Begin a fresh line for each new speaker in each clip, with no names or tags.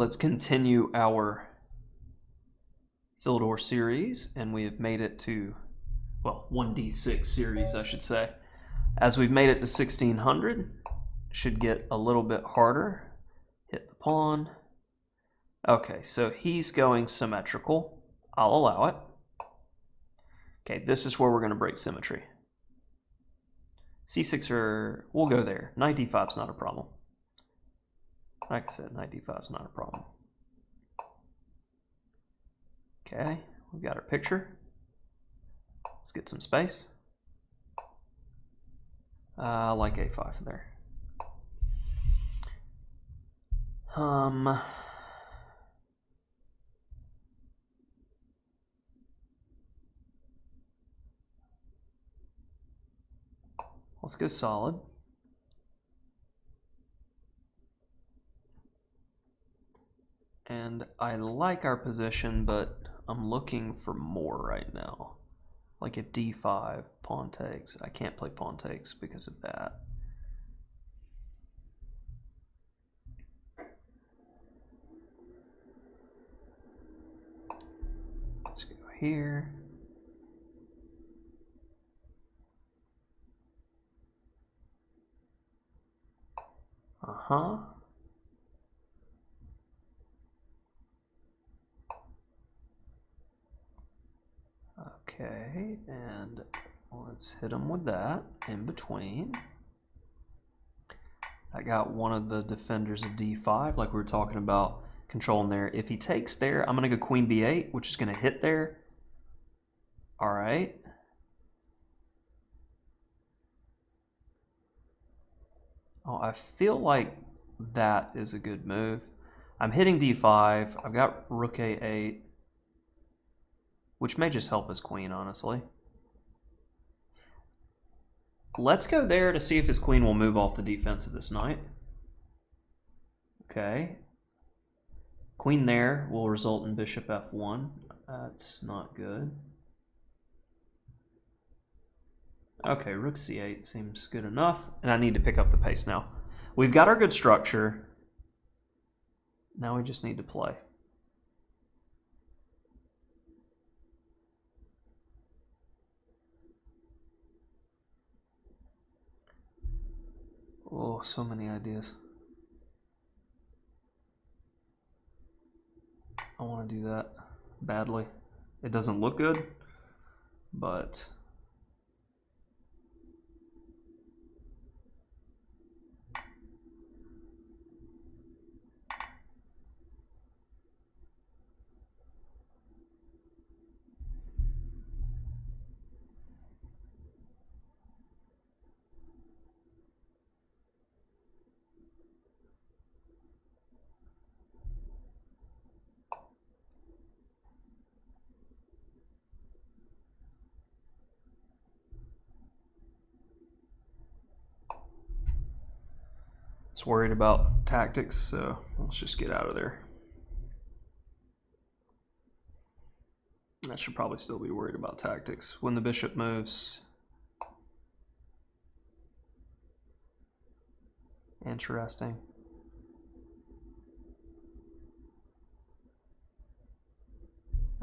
let's continue our Philidor series, and we have made it to, well, 1d6 series, I should say. As we've made it to 1600, should get a little bit harder. Hit the pawn. Okay, so he's going symmetrical. I'll allow it. Okay, this is where we're going to break symmetry. C6, or we'll go there. Knight d5 is not a problem. Like I said, knight d5 is not a problem. Okay, we've got our picture. Let's get some space. I like a5 there. Let's go solid. And I like our position, but I'm looking for more right now. Like if d5, pawn takes. I can't play pawn takes because of that. Let's go here. Okay, and let's hit him with that in between. I got one of the defenders of d5, like we were talking about controlling there. If he takes there, I'm going to go queen b8, which is going to hit there. All right. Oh, I feel like that is a good move. I'm hitting d5. I've got rook a8, which may just help his queen, honestly. Let's go there to see if his queen will move off the defense of this knight. Okay. Queen there will result in bishop f1. That's not good. Okay, rook c8 seems good enough, and I need to pick up the pace now. We've got our good structure. Now we just need to play. Oh, so many ideas. I want to do that badly. It doesn't look good, but it's worried about tactics, so let's just get out of there. I should probably still be worried about tactics. When the bishop moves. Interesting.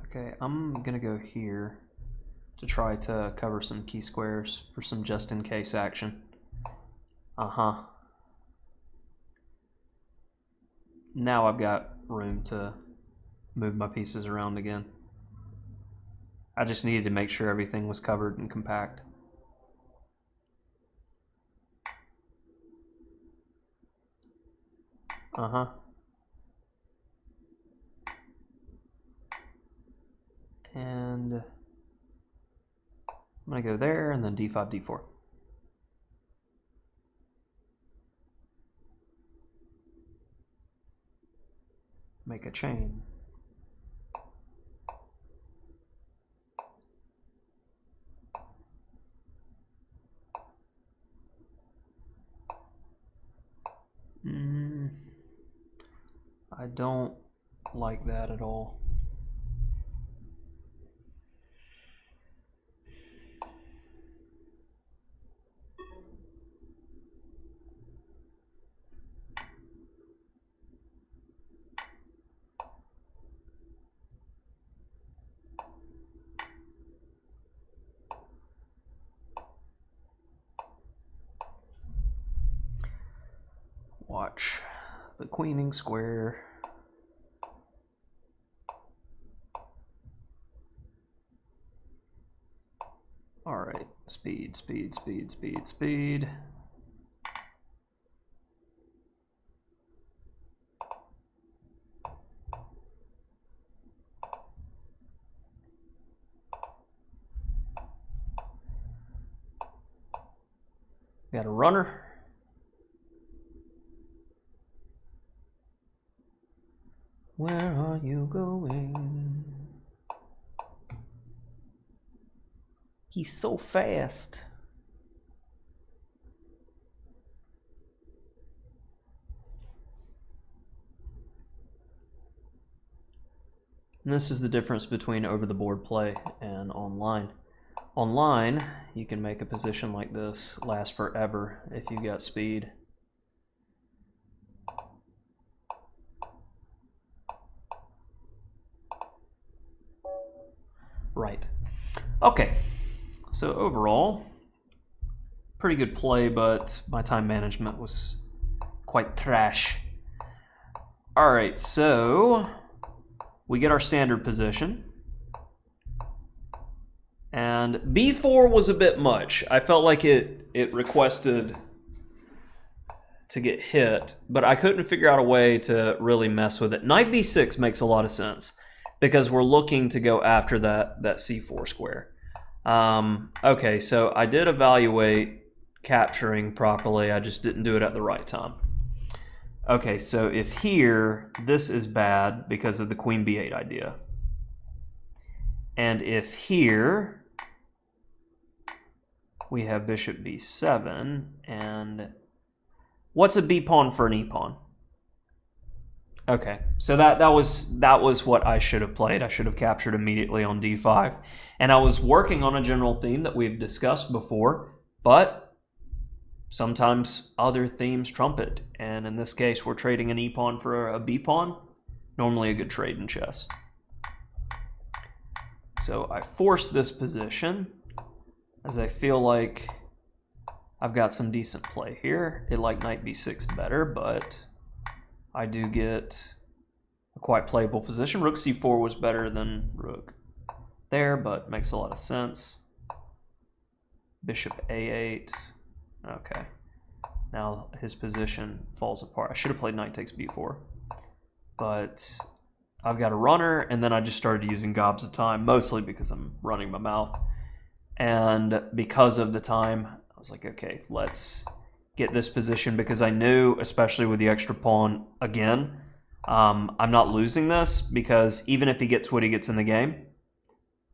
Okay, I'm gonna go here to try to cover some key squares for some just-in-case action. Now I've got room to move my pieces around again. I just needed to make sure everything was covered and compact. And I'm gonna go there and then d5, d4. Make a chain. I don't like that at all. watch the queening square. All right, speed, speed, speed, speed, speed. Got a runner. Where are you going? He's so fast. And this is the difference between over-the-board play and online. Online, you can make a position like this last forever if you've got speed. Right. Okay. So overall, pretty good play, but my time management was quite trash. All right, so we get our standard position. And b4 was a bit much. I felt like it requested to get hit, but I couldn't figure out a way to really mess with it. Knight b6 makes a lot of sense because we're looking to go after that c4 square. Okay, so I did evaluate capturing properly. I just didn't do it at the right time. Okay, so if here, this is bad because of the queen b8 idea. And if here, we have bishop b7, and what's a b pawn for an e pawn? Okay, so that was what I should have played. I should have captured immediately on d5. And I was working on a general theme that we've discussed before, but sometimes other themes trump it. And in this case, we're trading an e pawn for a b pawn. Normally a good trade in chess. So I forced this position as I feel like I've got some decent play here. It liked knight b6 better, but I do get a quite playable position. Rook c4 was better than rook there, but makes a lot of sense. Bishop a8. Okay. Now his position falls apart. I should have played knight takes b4. But I've got a runner, and then I just started using gobs of time, mostly because I'm running my mouth. And because of the time, I was like, okay, let's get this position, because I knew, especially with the extra pawn again, I'm not losing this, because even if he gets what he gets in the game,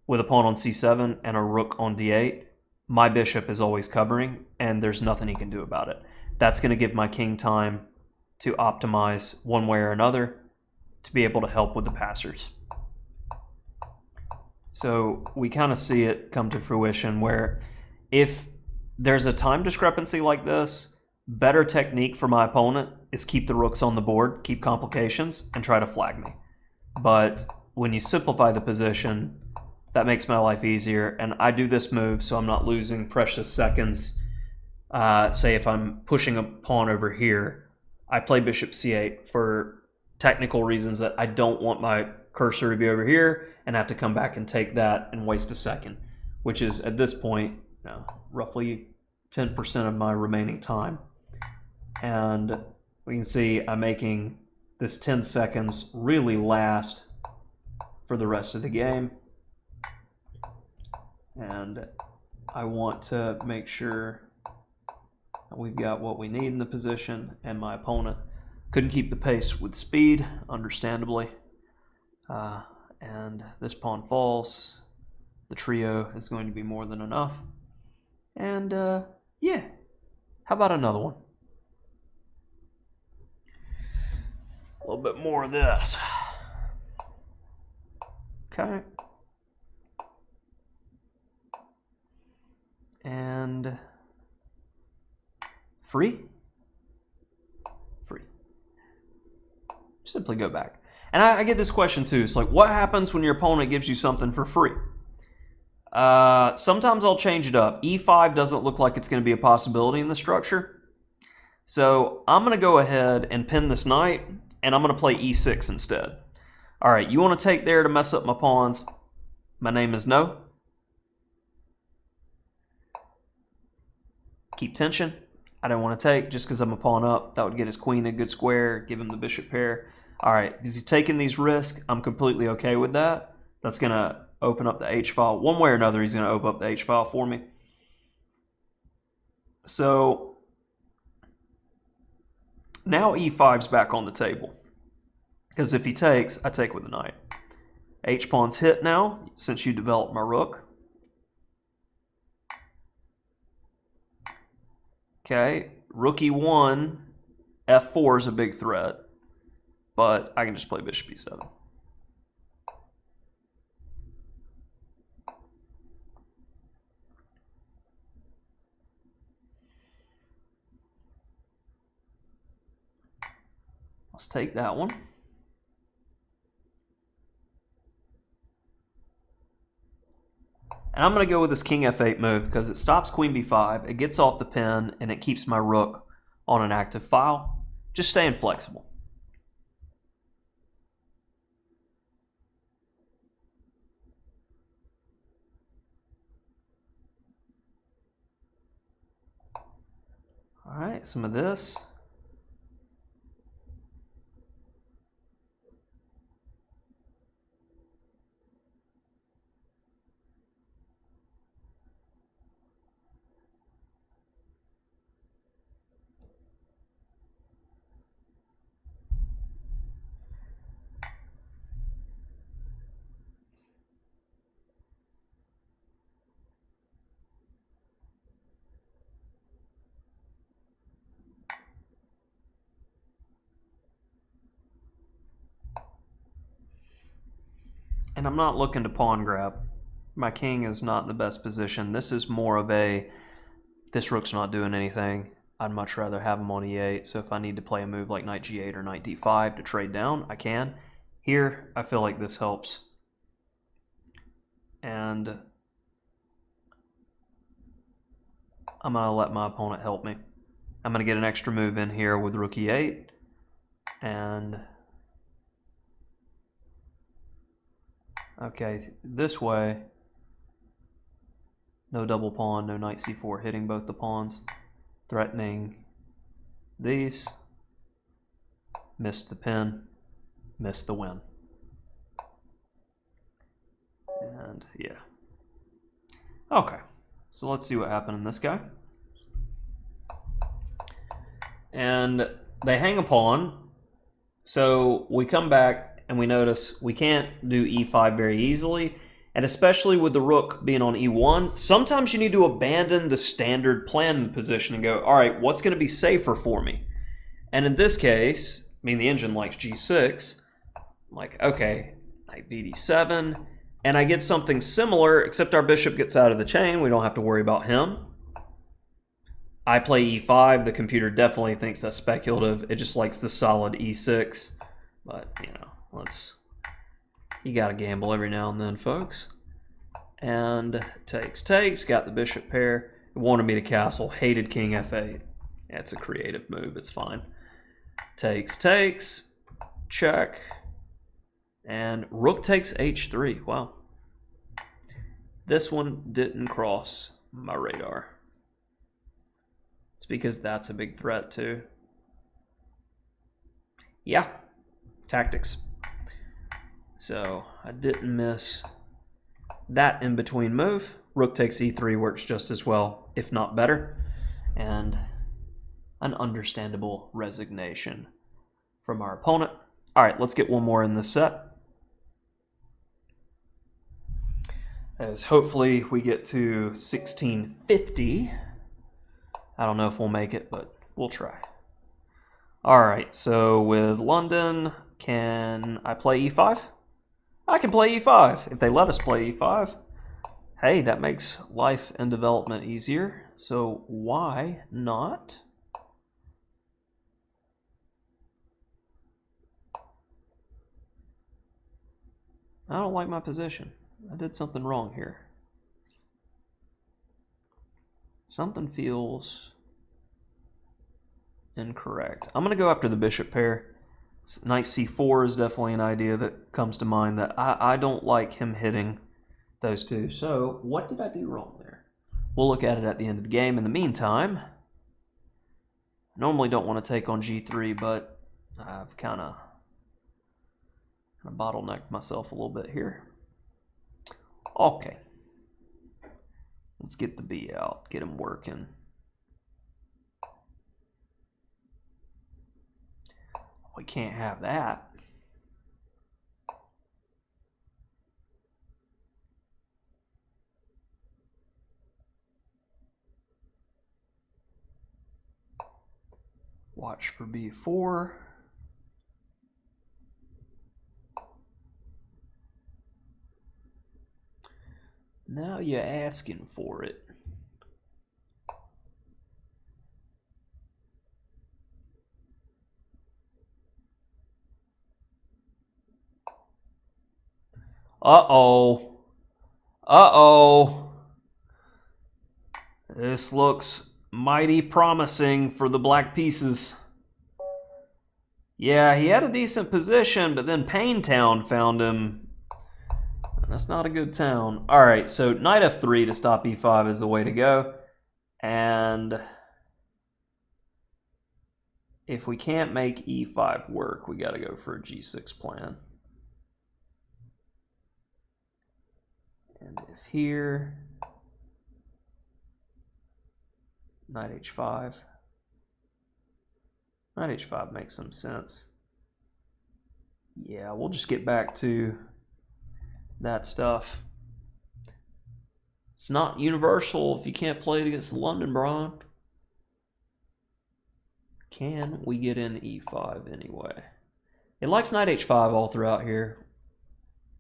with a pawn on c7 and a rook on d8, my bishop is always covering, and there's nothing he can do about it. That's going to give my king time to optimize one way or another, to be able to help with the passers. So we kind of see it come to fruition where if there's a time discrepancy like this, better technique for my opponent is keep the rooks on the board, keep complications, and try to flag me. But when you simplify the position, that makes my life easier, and I do this move so I'm not losing precious seconds. Say if I'm pushing a pawn over here, I play bishop c8 for technical reasons that I don't want my cursor to be over here and have to come back and take that and waste a second, which is at this point roughly 10% of my remaining time. And we can see I'm making this 10 seconds really last for the rest of the game. And I want to make sure that we've got what we need in the position, and my opponent couldn't keep the pace with speed, understandably. And this pawn falls. The trio is going to be more than enough. And yeah, how about another one? A little bit more of this. Okay. And free? Free. Simply go back. And I get this question too. It's like, what happens when your opponent gives you something for free? Sometimes I'll change it up. E5 doesn't look like it's going to be a possibility in the structure. So I'm going to go ahead and pin this knight, and I'm going to play e6 instead. All right, you want to take there to mess up my pawns? My name is no. Keep tension. I don't want to take just because I'm a pawn up. That would get his queen a good square, give him the bishop pair. All right, is he taking these risks? I'm completely okay with that. That's going to open up the H-file. One way or another, he's going to open up the H-file for me. So now E5's back on the table. Because if he takes, I take with the knight. H-pawn's hit now, since you developed my rook. Okay, rook E1, F4 is a big threat. But I can just play bishop E7. Let's take that one. And I'm going to go with this king f8 move because it stops queen b5, it gets off the pin, and it keeps my rook on an active file. Just staying flexible. All right, some of this. And I'm not looking to pawn grab. My king is not in the best position. This is more of a, this rook's not doing anything. I'd much rather have him on e8. So if I need to play a move like knight g8 or knight d5 to trade down, I can. Here, I feel like this helps. And I'm going to let my opponent help me. I'm going to get an extra move in here with rook e8. And okay, this way, no double pawn, no knight c4 hitting both the pawns, threatening these, miss the pin, miss the win. And yeah. Okay, so let's see what happened in this guy. And they hang a pawn, so we come back and we notice we can't do e5 very easily, and especially with the rook being on e1, sometimes you need to abandon the standard plan position and go, all right, what's going to be safer for me? And in this case, I mean, the engine likes g6, I'm like, okay, knight bd7, and I get something similar, except our bishop gets out of the chain, we don't have to worry about him. I play e5, the computer definitely thinks that's speculative, it just likes the solid e6, but, you know, you gotta gamble every now and then, folks. And takes, got the bishop pair. It wanted me to castle, hated king f8. Yeah, it's a creative move, it's fine. Takes, check. And rook takes h3, wow. This one didn't cross my radar. It's because that's a big threat too. Yeah, tactics. So I didn't miss that in-between move. Rook takes e3 works just as well, if not better. And an understandable resignation from our opponent. All right, let's get one more in this set. As hopefully we get to 1650. I don't know if we'll make it, but we'll try. All right, so with London, can I play e5? I can play e5 if they let us play e5. Hey, that makes life and development easier, so why not? I don't like my position. I did something wrong here. Something feels Incorrect. I'm going to go after the bishop pair. Knight c4 is definitely an idea that comes to mind that I don't like him hitting those two. So what did I do wrong there? We'll look at it at the end of the game. In the meantime, I normally don't want to take on g3, but I've kind of bottlenecked myself a little bit here. Okay. Let's get the b out, get him working. We can't have that. Watch for b4. Now you're asking for it. Uh-oh. Uh-oh. This looks mighty promising for the black pieces. Yeah, he had a decent position, but then Paintown found him. That's not a good town. All right, so knight f3 to stop e5 is the way to go. And if we can't make e5 work, we got to go for a g6 plan. And if here, knight h5. Knight h5 makes some sense. Yeah, we'll just get back to that stuff. It's not universal if you can't play it against the London Braun. Can we get in e5 anyway? It likes knight h5 all throughout here,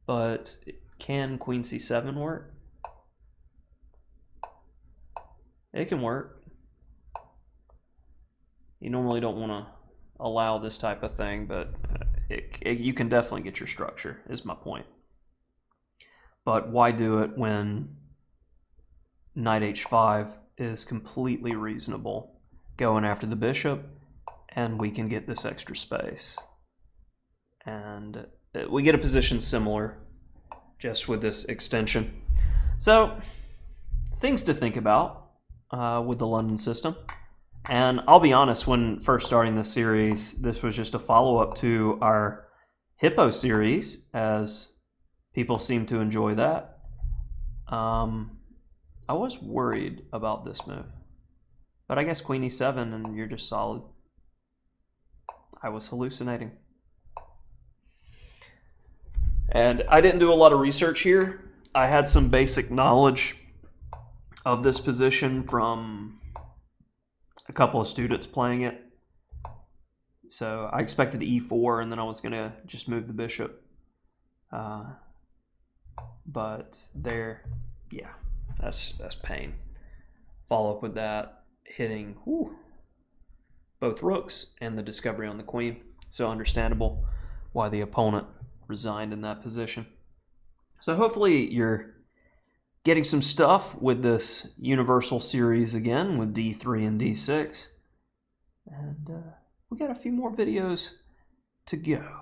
but can queen c7 work? It can work. You normally don't want to allow this type of thing, but you can definitely get your structure, is my point. But why do it when knight h5 is completely reasonable, going after the bishop, and we can get this extra space. And we get a position similar just with this extension. So things to think about with the London system. And I'll be honest, when first starting this series, this was just a follow-up to our Hippo series, as people seem to enjoy that. I was worried about this move, but I guess queen e7 and you're just solid. I was hallucinating. And I didn't do a lot of research here. I had some basic knowledge of this position from a couple of students playing it. So I expected e4 and then I was going to just move the bishop. But there, yeah, that's pain. Follow up with that, hitting both rooks and the discovery on the queen. So understandable why the opponent resigned in that position. So hopefully you're getting some stuff with this universal series again with d3 and d6. And we got a few more videos to go.